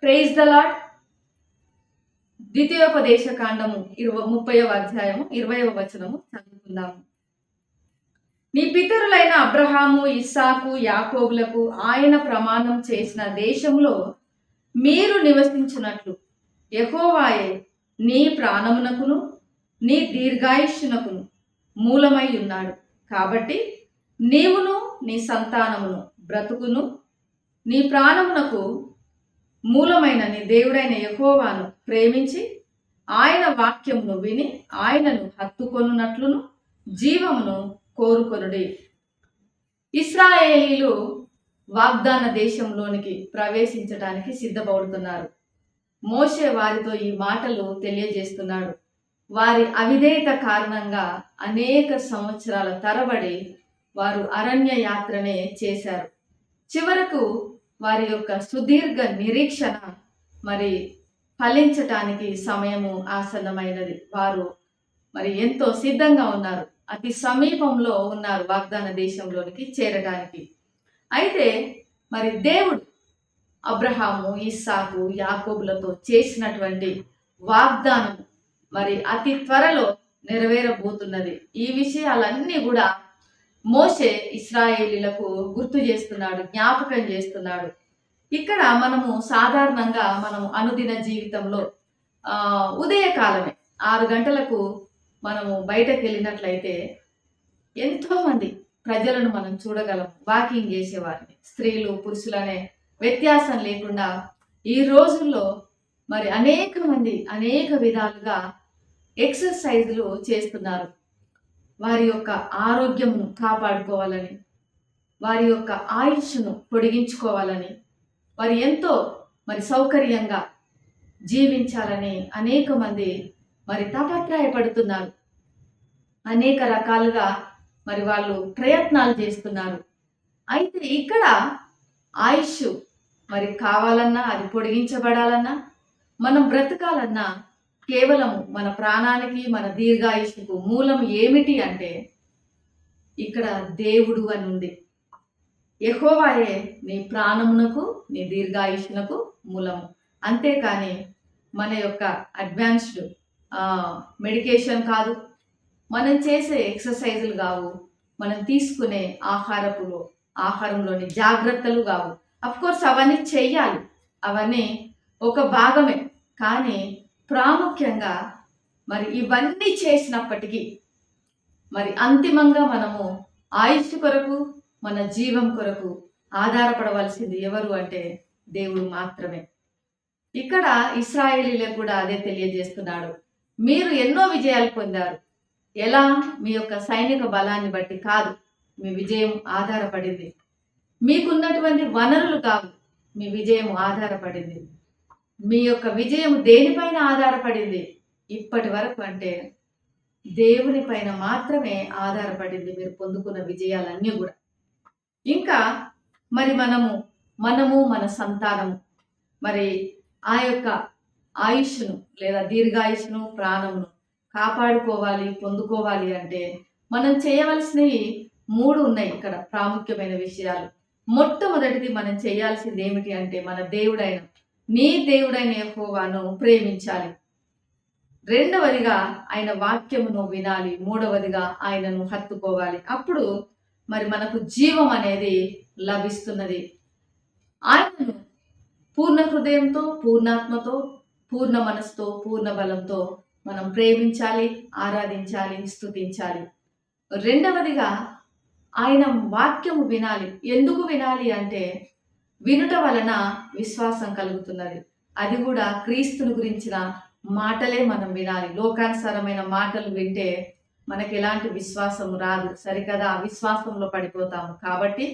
Praise the lord. ద్వితీయోపదేశ కాండము 30వ అధ్యాయము 20వ వచనము చదువుకుందాము. నీ పితరులైన అబ్రహాము, ఇస్సాకు, యాకోబులకు ఆయన ప్రమాణం చేసిన దేశంలో మీరు నివసించినట్లు యెహోవాయే నీ ప్రాణమునకును నీ దీర్ఘాయుష్యునకును మూలమై ఉన్నాడు. కాబట్టి నీవును నీ సంతానమును బ్రతుకును నీ ప్రాణమునకు మూలమైన నీ దేవుడైన యెహోవాను ప్రేమించి ఆయన వాక్యమును విని ఆయనను హత్తుకొనున్నట్లును జీవమును కోరుకొనుడి. ఇశ్రాయేలీలు వాగ్దాన దేశంలోనికి ప్రవేశించడానికి సిద్ధపడుతున్నారు. మోషే వారితో ఈ మాటలు తెలియజేస్తున్నాడు. వారి అవిధేయత కారణంగా అనేక సంవత్సరాల తరబడి వారు అరణ్య యాత్రనే చేశారు. చివరకు వారి యొక్క సుదీర్ఘ నిరీక్షణ మరి ఫలించటానికి సమయము ఆసన్నమైనది. వారు మరి ఎంతో సిద్ధంగా ఉన్నారు, అతి సమీపంలో ఉన్నారు వాగ్దాన దేశంలోనికి చేరడానికి. అయితే మరి దేవుడు అబ్రహాము, ఇస్సాకు, యాకోబులతో చేసినటువంటి వాగ్దానం మరి అతి త్వరలో నెరవేరబోతున్నది. ఈ విషయాలన్నీ కూడా మోషే ఇశ్రాయేలీలకు గుర్తు చేస్తున్నాడు, జ్ఞాపకం చేస్తున్నాడు. ఇక్కడ మనము సాధారణంగా అనుదిన జీవితంలో ఉదయకాలమే 6 గంటలకు మనము బయటకు వెళ్ళినట్లయితే ఎంతోమంది ప్రజలను మనం చూడగలం. వాకింగ్ చేసేవారిని, స్త్రీలు పురుషులనే వ్యత్యాసం లేకుండా ఈ రోజుల్లో మరి అనేక మంది అనేక విధాలుగా ఎక్సర్సైజులు చేస్తున్నారు. వారి యొక్క ఆరోగ్యమును కాపాడుకోవాలని, వారి యొక్క ఆయుష్ను పొడిగించుకోవాలని, వారు ఎంతో మరి సౌకర్యంగా జీవించాలని అనేక మంది మరి తాపత్రయపడుతున్నారు. అనేక రకాలుగా మరి వాళ్ళు ప్రయత్నాలు చేస్తున్నారు. అయితే ఇక్కడ ఆయుష్ మరి కావాలన్నా, అది పొడిగించబడాలన్నా, మనం బ్రతకాలన్నా కేవలం మన ప్రాణానికి, మన దీర్ఘాయుష్కు మూలం ఏమిటి అంటే ఇక్కడ దేవుడు అని ఉంది. యెహోవాయే నీ ప్రాణమునకు నీ దీర్ఘాయుష్నకు మూలము. అంతేకాని మన యొక్క అడ్వాన్స్డ్ మెడికేషన్ కాదు, మనం చేసే ఎక్సర్సైజులు కావు, మనం తీసుకునే ఆహారంలోని జాగ్రత్తలు కావు. అఫ్కోర్స్ అవన్నీ చెయ్యాలి, అవన్నీ ఒక భాగమే. కానీ ప్రాముఖ్యంగా మరి ఇవన్నీ చేసినప్పటికీ మరి అంతిమంగా మనము ఆయుష్ కొరకు, మన జీవం కొరకు ఆధారపడవలసింది ఎవరు అంటే దేవుడు మాత్రమే. ఇక్కడ ఇశ్రాయేలీలకు కూడా అదే తెలియజేస్తున్నాడు. మీరు ఎన్నో విజయాలు పొందారు. ఎలా? మీ యొక్క సైనిక బలాన్ని బట్టి కాదు మీ విజయం ఆధారపడింది. మీకున్నటువంటి వనరులు కాదు మీ విజయం ఆధారపడింది. మీ యొక్క విజయం దేనిపైన ఆధారపడింది? ఇప్పటి వరకు అంటే దేవుని పైన మాత్రమే ఆధారపడింది మీరు పొందుకున్న విజయాలన్నీ కూడా. ఇంకా మరి మనము మన సంతానము మరి ఆ యొక్క ఆయుష్ను లేదా దీర్ఘాయుష్ను, ప్రాణమును కాపాడుకోవాలి, పొందుకోవాలి అంటే మనం చేయవలసినవి 3 ఉన్నాయి. ఇక్కడ ప్రాముఖ్యమైన విషయాలు. మొట్టమొదటిది మనం చేయాల్సింది ఏమిటి అంటే మన నీ దేవుడైన యెహోవాను ప్రేమించాలి. రెండవదిగా ఆయన వాక్యమును వినాలి. మూడవదిగా ఆయనను హత్తుకోవాలి. అప్పుడు మరి మనకు జీవం అనేది లభిస్తున్నది. ఆయనను పూర్ణ హృదయంతో, పూర్ణాత్మతో, పూర్ణ మనసుతో, పూర్ణ బలంతో మనం ప్రేమించాలి, ఆరాధించాలి, స్తుతించాలి. రెండవదిగా ఆయన వాక్యము వినాలి. ఎందుకు వినాలి అంటే వినుట వలన విశ్వాసం కలుగుతున్నది. అది కూడా క్రీస్తుని గురించిన మాటలే మనం వినాలి. లోకానుసారమైన మాటలు వింటే మనకి ఎలాంటి విశ్వాసం రాదు, సరికదా? విశ్వాసంలో పడిపోతాము. కాబట్టి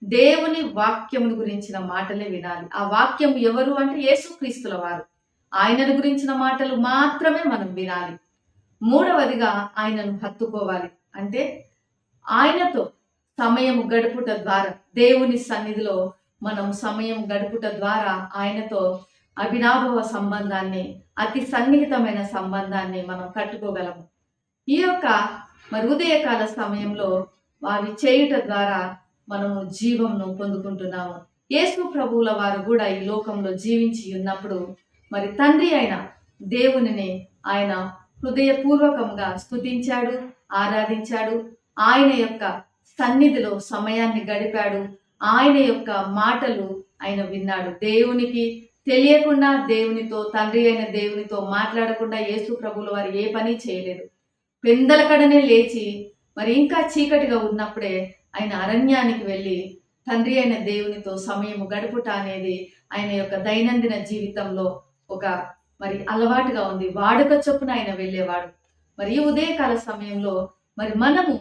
దేవుని వాక్యమును గురించిన మాటలే వినాలి. ఆ వాక్యం ఎవరు అంటే యేసుక్రీస్తుల వారు. ఆయనను గురించిన మాటలు మాత్రమే మనం వినాలి. మూడవదిగా ఆయనను హత్తుకోవాలి. అంటే ఆయనతో సమయం గడుపుట ద్వారా, దేవుని సన్నిధిలో మనం సమయం గడుపుట ద్వారా ఆయనతో అవినాభావ సంబంధాన్ని, అతి సన్నిహితమైన సంబంధాన్ని మనం కట్టుకోగలము. ఈ యొక్క మరి ఉదయకాల సమయంలో అవి చేయుట ద్వారా మనము జీవంను పొందుకుంటున్నాము. యేసు ప్రభువుల వారు కూడా ఈ లోకంలో జీవించి ఉన్నప్పుడు మరి తండ్రి అయిన దేవునిని ఆయన హృదయపూర్వకంగా స్తుతించాడు, ఆరాధించాడు. ఆయన యొక్క సన్నిధిలో సమయాన్ని గడిపాడు. ఆయన యొక్క మాటలు ఆయన విన్నాడు. దేవునికి తెలియకుండా దేవునితో, తండ్రి అయిన దేవునితో మాట్లాడకుండా యేసు ప్రభువుల వారు ఏ పని చేయలేదు. పెందలకడనే లేచి మరి ఇంకా చీకటిగా ఉన్నప్పుడే ఆయన అరణ్యానికి వెళ్ళి తండ్రి అయిన దేవునితో సమయం గడుపుట అనేది ఆయన యొక్క దైనందిన జీవితంలో ఒక మరి అలవాటుగా ఉంది. వాడుక చొప్పున ఆయన వెళ్ళేవాడు. మరి ఈ ఉదయకాల సమయంలో మరి మనము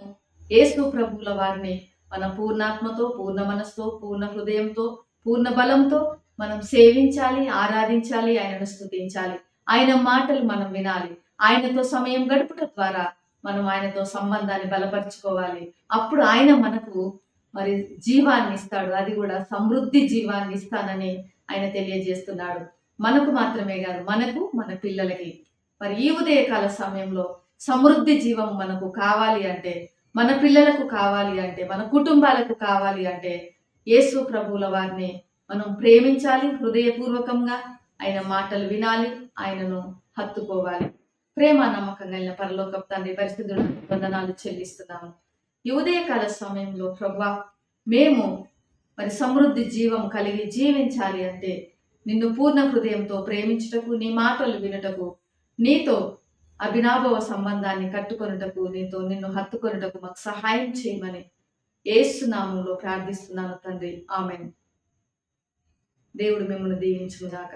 యేసు ప్రభువుల వారిని మన పూర్ణాత్మతో, పూర్ణ మనస్సుతో, పూర్ణ హృదయంతో, పూర్ణ బలంతో మనం సేవించాలి, ఆరాధించాలి, ఆయనను స్తుతించాలి. ఆయన మాటలు మనం వినాలి. ఆయనతో సమయం గడుపుట ద్వారా మనం ఆయనతో సంబంధాన్ని బలపరుచుకోవాలి. అప్పుడు ఆయన మనకు మరి జీవాన్ని ఇస్తాడు. అది కూడా సమృద్ధి జీవాన్ని ఇస్తానని ఆయన తెలియజేస్తున్నాడు. మనకు మాత్రమే కాదు, మనకు, మన పిల్లలకి. మరి ఈ ఉదయకాల సమయంలో సమృద్ధి జీవం మనకు కావాలి అంటే, మన పిల్లలకు కావాలి అంటే, మన కుటుంబాలకు కావాలి అంటే యేసు ప్రభువుల వారిని మనం ప్రేమించాలి. హృదయపూర్వకంగా ఆయన మాటలు వినాలి, ఆయనను హత్తుకోవాలి. ప్రేమ నమ్మకం కలిగిన పరలోకపు తండ్రి, పరిశుద్ధుడు వందనాలు చెల్లిస్తున్నాము. ఈ ఉదయకాల సమయంలో ప్రభువా, మేము మరి సమృద్ధి జీవం కలిగి జీవించాలి అంటే నిన్ను పూర్ణ హృదయంతో ప్రేమించుటకు, నీ మాటలు వినుటకు, నీతో అభినాభవ సంబంధాన్ని కట్టుకొనుటకు, నిన్ను హత్తుకొనుటకు మాకు సహాయం చేయమని యేసు నామములో ప్రార్థిస్తున్నాను తండ్రి. ఆమేన్. దేవుడు మిమ్మల్ని దీవించుగాక.